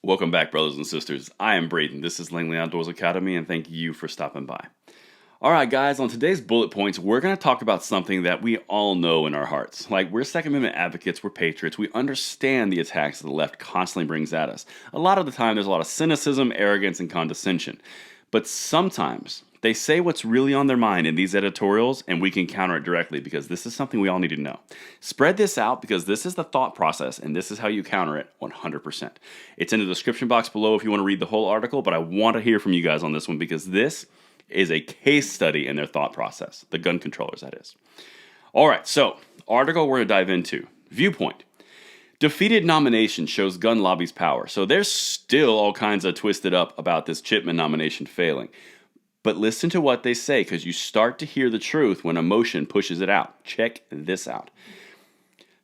Welcome back, brothers and sisters. I am Braden. This is Langley Outdoors Academy, and thank you for stopping by. Alright guys, on today's bullet points, we're going to talk about something that we all know in our hearts. Like, we're Second Amendment advocates, we're patriots, we understand the attacks that the left constantly brings at us. A lot of the time, there's a lot of cynicism, arrogance, and condescension. But sometimes, they say what's really on their mind in these editorials, and we can counter it directly because this is something we all need to know. Spread this out because this is the thought process, and this is how you counter it 100%. It's in the description box below if you want to read the whole article, but I want to hear from you guys on this one because this is a case study in their thought process. The gun controllers, that is. Alright, so, article we're going to dive into. Viewpoint. Defeated nomination shows gun lobby's power. So there's still all kinds of twisted up about this Chipman nomination failing. But listen to what they say because you start to hear the truth when emotion pushes it out. Check this out.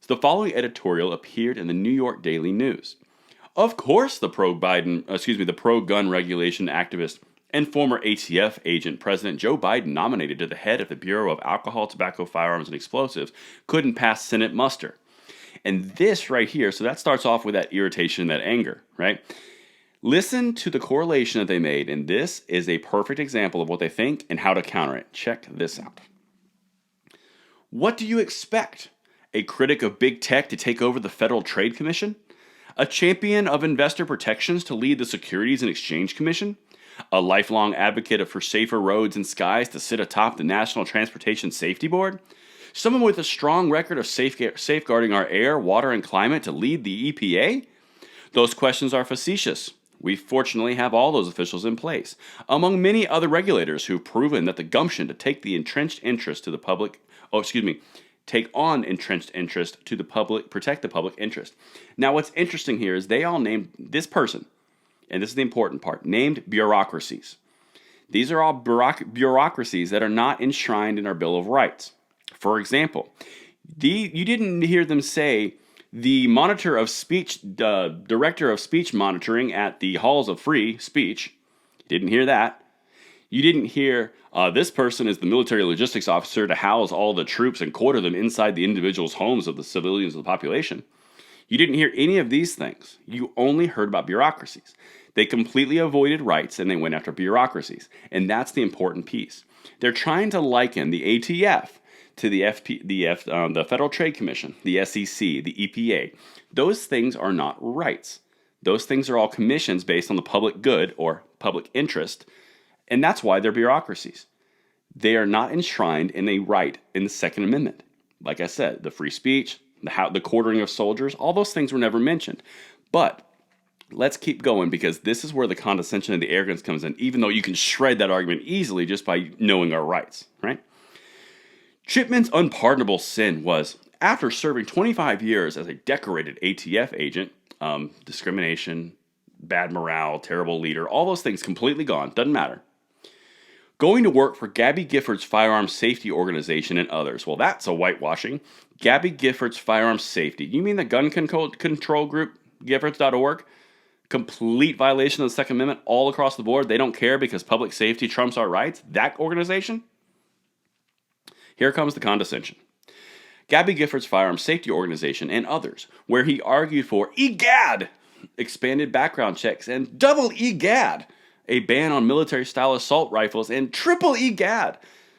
So the following editorial appeared in the New York Daily News. Of course the pro-gun regulation activist and former ATF agent President Joe Biden nominated to the head of the Bureau of Alcohol, Tobacco, Firearms, and Explosives couldn't pass Senate muster. And this right here, so that starts off with that irritation, that anger, right? Listen to the correlation that they made, and this is a perfect example of what they think and how to counter it. Check this out. What do you expect? A critic of big tech to take over the Federal Trade Commission? A champion of investor protections to lead the Securities and Exchange Commission? A lifelong advocate for safer roads and skies to sit atop the National Transportation Safety Board? Someone with a strong record of safeguarding our air, water, and climate to lead the EPA? Those questions are facetious. We fortunately have all those officials in place, among many other regulators who've proven that the gumption to take the entrenched interest to the public, take on entrenched interest to the public, protect the public interest. Now, what's interesting here is they all named this person, and this is the important part, named bureaucracies. These are all bureaucracies that are not enshrined in our Bill of Rights. For example, you didn't hear them say the director of speech monitoring at the halls of free speech. Didn't hear that. You didn't hear this person is the military logistics officer to house all the troops and quarter them inside the individuals' homes of the civilians of the population. You didn't hear any of these things. You only heard about bureaucracies. They completely avoided rights and they went after bureaucracies. And that's the important piece. They're trying to liken the ATF to the Federal Trade Commission, the SEC, the EPA. Those things are not rights. Those things are all commissions based on the public good or public interest, and that's why they're bureaucracies. They are not enshrined in a right in the Second Amendment. Like I said, the free speech, the quartering of soldiers, all those things were never mentioned. But let's keep going because this is where the condescension and the arrogance comes in, even though you can shred that argument easily just by knowing our rights, right? Chipman's unpardonable sin was, after serving 25 years as a decorated ATF agent, discrimination, bad morale, terrible leader, all those things completely gone, doesn't matter. Going to work for Gabby Giffords Firearms Safety Organization and others. Well, that's a whitewashing. Gabby Giffords Firearms Safety. You mean the gun control group, Giffords.org? Complete violation of the Second Amendment all across the board. They don't care because public safety trumps our rights. That organization? Here comes the condescension. Gabby Giffords Firearms Safety Organization and others, where he argued for EGAD, expanded background checks, and double EGAD, a ban on military-style assault rifles, and triple EGAD,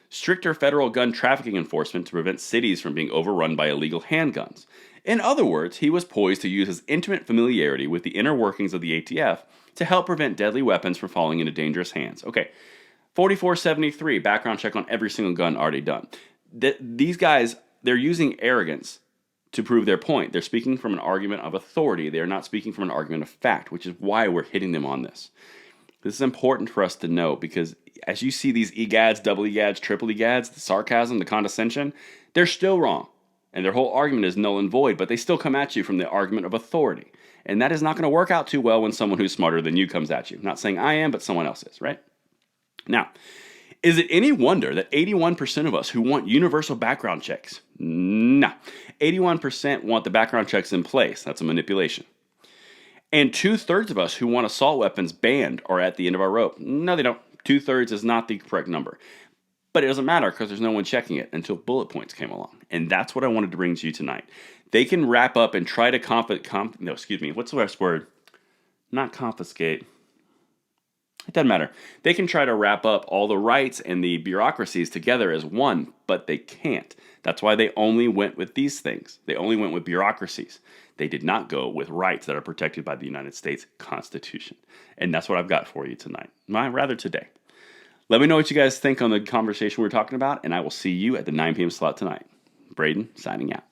stricter federal gun trafficking enforcement to prevent cities from being overrun by illegal handguns. In other words, he was poised to use his intimate familiarity with the inner workings of the ATF to help prevent deadly weapons from falling into dangerous hands. Okay, 4473, background check on every single gun already done. These guys, they're using arrogance to prove their point. They're speaking from an argument of authority. They are not speaking from an argument of fact, which is why we're hitting them on this. This is important for us to know because as you see these EGADs, double EGADs, triple EGADs, the sarcasm, the condescension, they're still wrong. And their whole argument is null and void, but they still come at you from the argument of authority. And that is not going to work out too well when someone who's smarter than you comes at you. Not saying I am, but someone else is, right? Now, is it any wonder that 81% of us who want universal background checks? No. 81% want the background checks in place. That's a manipulation. And 2/3 of us who want assault weapons banned are at the end of our rope. No, they don't. 2/3 is not the correct number. But it doesn't matter because there's no one checking it until bullet points came along. And that's what I wanted to bring to you tonight. They can wrap up and try to what's the last word? not confiscate. It doesn't matter. They can try to wrap up all the rights and the bureaucracies together as one, but they can't. That's why they only went with these things. They only went with bureaucracies. They did not go with rights that are protected by the United States Constitution. And that's what I've got for you tonight. Rather today. Let me know what you guys think on the conversation we're talking about, and I will see you at the 9 p.m. slot tonight. Braden, signing out.